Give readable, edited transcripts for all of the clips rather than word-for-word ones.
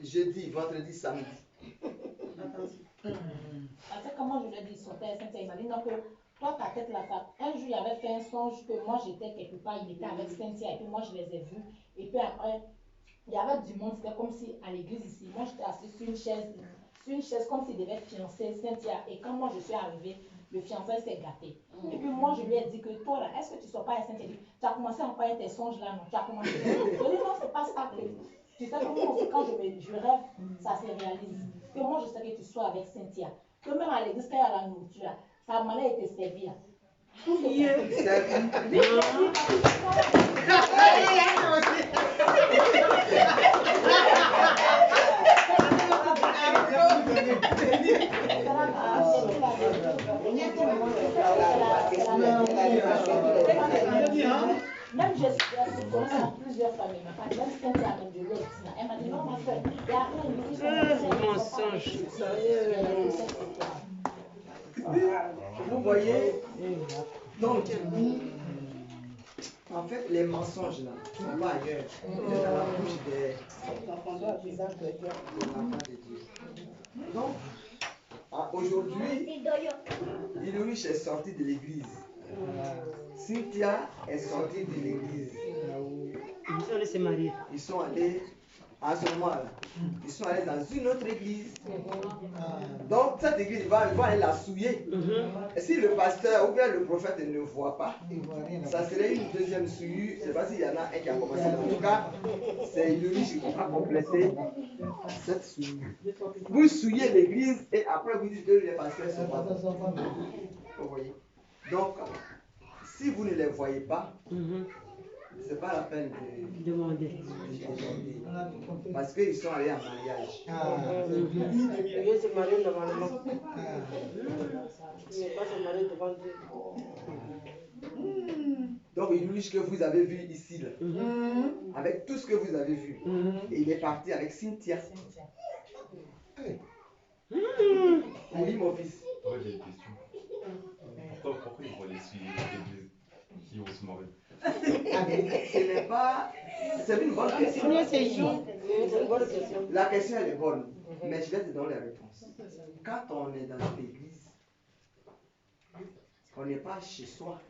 Jeudi, vendredi, samedi. Parce que comment je lui ai dit, Cynthia, il m'a dit non, que toi, ta tête là, ça. Un jour, il avait fait un songe que moi, j'étais quelque part, il était avec Cynthia, et puis moi, je les ai vus. Et puis après, il y avait du monde, c'était comme si à l'église ici, moi, j'étais assise sur une chaise comme s'il devait fiancer Cynthia. Et quand moi, je suis arrivée, le fiancé s'est gâté. Et puis moi, je lui ai dit que toi là, est-ce que tu ne sors pas à Cynthia? Tu as commencé à envoyer tes songes là, non? Tu as commencé. Je dis non, c'est pas ça que. Tu sais que moi aussi, quand je rêve, ça se réalise. Que moi, je sais que tu sois avec Cynthia. Que même à l'église, quand il y a la nourriture, sa maman était servie. Tout ce même je suis dans plusieurs familles, même Cynthia, même de l'autre, elle m'a dit non, ma soeur, il n'y a rien ici. Mensonge. Vous voyez, donc, en fait, les mensonges là, ne sont pas ailleurs. C'est dans la bouche des enfants de Dieu. Donc, aujourd'hui, Ilouich est sorti de l'église. Cynthia est sortie de l'église. Ils sont allés se marier. Ils sont allés, à ce moment-là, ils sont allés dans une autre église. Donc, cette église, ils vont aller la souiller. Et si le pasteur ou bien le prophète ne voit pas, ça serait une deuxième souillure. Je ne sais pas s'il y en a un qui a commencé. En tout cas, c'est lui qui va compléter cette souillure. Vous souillez l'église et après vous dites que les pasteurs sont pas. Vous voyez? Donc, si vous ne les voyez pas, ce n'est pas la peine de demander. Parce qu'ils sont allés en mariage. Ils se marient normalement. Ils ne pas se marier devant Dieu. Donc, il dit que vous avez vu ici, là, avec tout ce que vous avez vu. Et il est parti avec Cynthia. Oui, mon fils. Moi, j'ai une question. Pourquoi ils vont les suivre qui vont se marier? Ce n'est pas. C'est une bonne question. La question elle est bonne, mais je vais te donner la réponse. Quand on est dans une église, on n'est pas chez soi.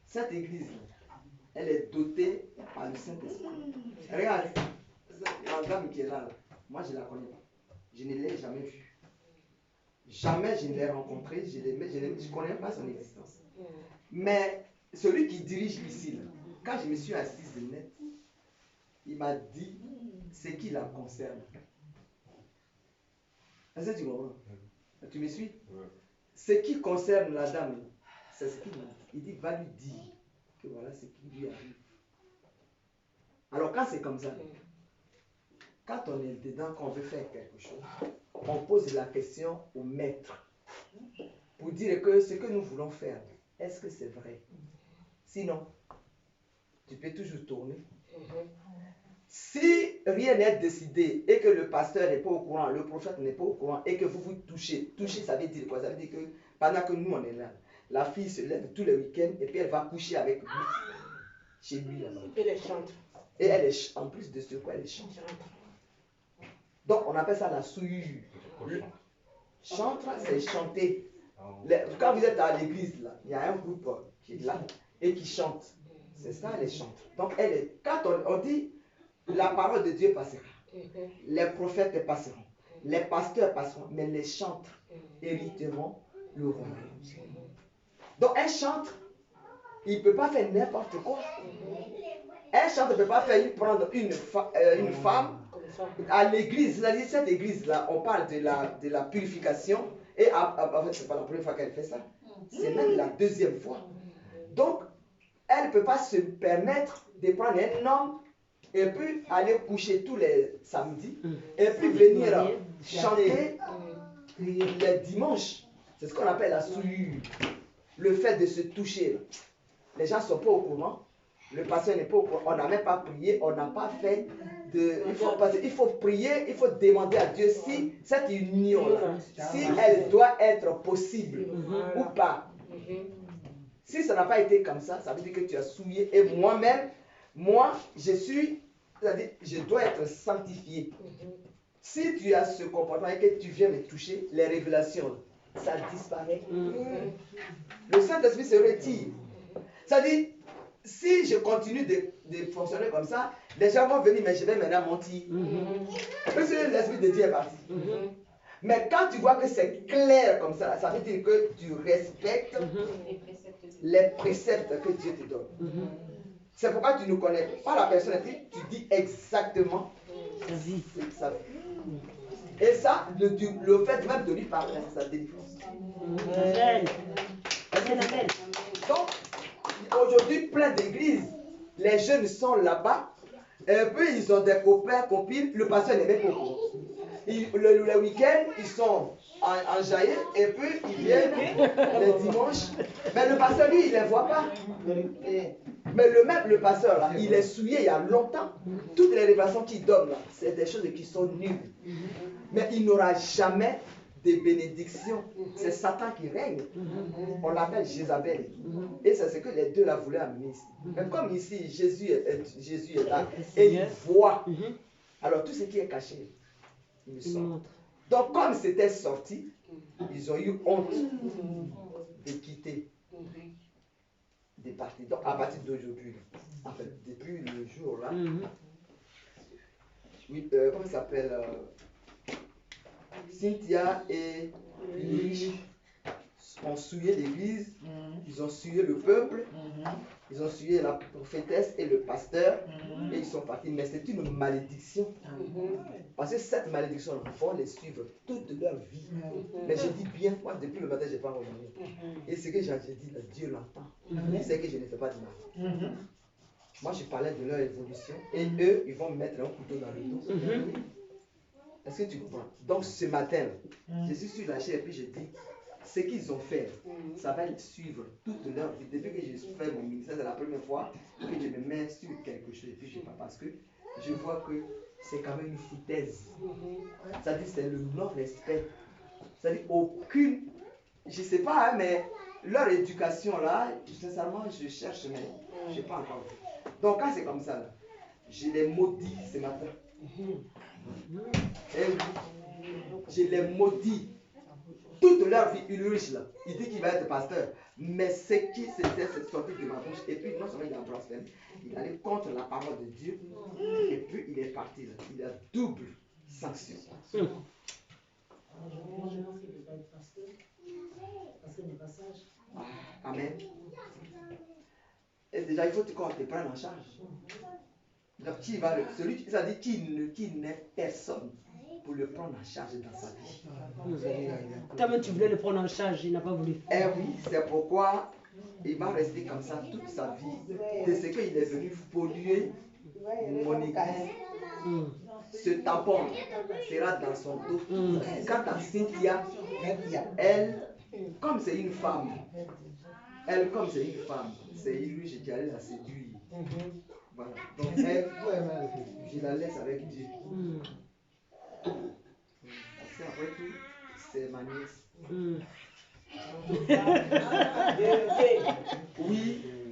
Cette église, elle est dotée par le Saint-Esprit. Regarde, la dame qui est là, moi je ne la connais pas. Je ne l'ai jamais vue. Jamais je ne l'ai rencontrée, je ne connais pas son existence. Mais celui qui dirige ici, là, quand je me suis assise de net, il m'a dit ce qui la concerne. Est-ce que tu comprends? Tu me suis? Ce qui concerne la dame, c'est ce qu'il m'a dit. Il dit, va lui dire que voilà ce qui lui arrive. Alors quand c'est comme ça, quand on est dedans, qu'on veut faire quelque chose, on pose la question au maître pour dire que ce que nous voulons faire, est-ce que c'est vrai? Sinon, tu peux toujours tourner. Si rien n'est décidé et que le pasteur n'est pas au courant, le prophète n'est pas au courant et que vous vous touchez, ça veut dire quoi? Ça veut dire que pendant que nous on est là, la fille se lève tous les week-ends et puis elle va coucher avec lui, chez lui là-bas. Et les chante. Et elle est, en plus de ce quoi, elle est chante. Donc on appelle ça la souillure. Chantre, c'est chanter. Quand vous êtes à l'église, là, il y a un groupe qui est là et qui chante. C'est ça, les chantres. Donc, quand on dit la parole de Dieu passera, les prophètes passeront, les pasteurs passeront, mais les chantres hériteront le royaume. Donc, un chantre, il ne peut pas faire n'importe quoi. Un chantre ne peut pas prendre une femme à l'église. Cette église-là, on parle de la purification. Et en fait, ce n'est pas la première fois qu'elle fait ça. C'est même la deuxième fois. Donc, elle ne peut pas se permettre de prendre un homme et puis aller coucher tous les samedis et puis venir chanter les dimanches. C'est ce qu'on appelle la souillure. Le fait de se toucher. Les gens ne sont pas au courant. Le pasteur n'est pas au courant. On n'a même pas prié. On n'a pas fait de... Il faut prier, il faut demander à Dieu si cette union-là, si elle doit être possible ou pas. Si ça n'a pas été comme ça, ça veut dire que tu as souillé. Et moi-même, moi, je suis c'est-à-dire, je dois être sanctifié. Si tu as ce comportement et que tu viens me toucher, les révélations, ça disparaît. Le Saint-Esprit se retire. C'est-à-dire, si je continue de fonctionner comme ça, les gens vont venir, mais je vais maintenant mentir. Parce que l'Esprit de Dieu est parti. Mais quand tu vois que c'est clair comme ça veut dire que tu respectes les préceptes que Dieu te donne. C'est pourquoi tu ne connais pas la personne, tu dis exactement sa vie. Et ça, le fait même de lui parler, c'est sa délivrance. Donc, aujourd'hui, plein d'églises, les jeunes sont là-bas, et puis ils ont des copains, copines, le pasteur n'est même pas au courant. Le week-end, ils sont en jaillet, et puis ils viennent les dimanches, mais le pasteur, lui, il ne les voit pas. Mais le pasteur, là, il est souillé il y a longtemps. Toutes les révélations qu'il donne, là, c'est des choses qui sont nulles. Mais il n'aura jamais de bénédiction. C'est Satan qui règne. On l'appelle Jézabel. Et c'est ce que les deux là voulaient amener ici. Mais comme ici, Jésus est là, et il voit. Alors tout ce qui est caché, il le sort. Donc comme c'était sorti, ils ont eu honte de quitter, de partir. Donc à partir d'aujourd'hui, en fait, depuis le jour là, oui, comment ça s'appelle, Cynthia et Ulrich ont souillé l'église, ils ont souillé le peuple, ils ont souillé la prophétesse et le pasteur, et ils sont partis. Mais c'est une malédiction. Parce que cette malédiction va les suivre toute leur vie. Mais je dis bien, moi depuis le matin, je n'ai pas revenu. Et ce que j'ai dit, là, Dieu l'entend. Il sait que je ne fais pas de mal. Moi, je parlais de leur évolution, et eux, ils vont me mettre un couteau dans le dos. Est-ce que tu comprends? Donc ce matin, je suis sur la chair et puis je dis, ce qu'ils ont fait, ça va les suivre toute leur vie. Depuis que je fais mon ministère, c'est la première fois que je me mets sur quelque chose et puis je parle parce que je vois que c'est quand même une foutaise. C'est-à-dire c'est le non-respect. C'est-à-dire aucune, je ne sais pas, hein, mais leur éducation là, sincèrement, je cherche, mais je n'ai pas encore vu. Donc quand c'est comme ça, là, je les maudis ce matin. Et oui, je les maudis. Toute leur vie, Ulrich là, il dit qu'il va être pasteur. Mais ce qui s'était sorti de ma bouche, et puis non seulement il a blasphémé, il allait contre la parole de Dieu, et puis il est parti là. Il a double sanction. Amen. Et déjà, il faut qu'on te prenne en charge. Donc, qui va celui qui a dit qu'il n'est personne pour le prendre en charge dans sa vie. Toi, tu voulais le prendre en charge, il n'a pas voulu. Eh oui, c'est pourquoi il va rester comme ça toute sa vie. De ce qu'il est venu polluer mon église. Ce tampon sera dans son dos. Quant à Cynthia, elle, comme c'est une femme, c'est lui qui allait la séduire. Voilà. Donc elle, je la laisse avec Dieu. Parce qu'après tout, c'est ma nièce. Oui,